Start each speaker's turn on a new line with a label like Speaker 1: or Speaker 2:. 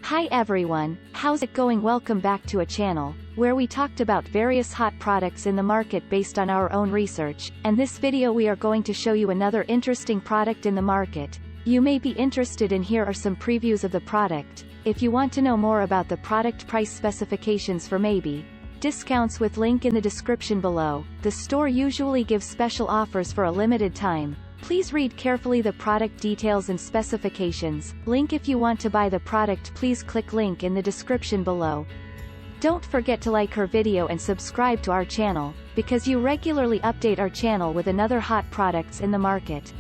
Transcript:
Speaker 1: Hi everyone, how's it going? Welcome back to a channel, where we talked about various hot products in the market based on our own research, and this video we are going to show you another interesting product in the market. You may be interested in. Here are some previews of the product. If you want to know more about the product, price specifications for maybe discounts, with link in the description below. The store usually gives special offers for a limited time. Please read carefully the product details and specifications. Link if you want to buy the product. Please click link in the description below. Don't forget to like our video and subscribe to our channel, because you regularly update our channel with another hot products in the market.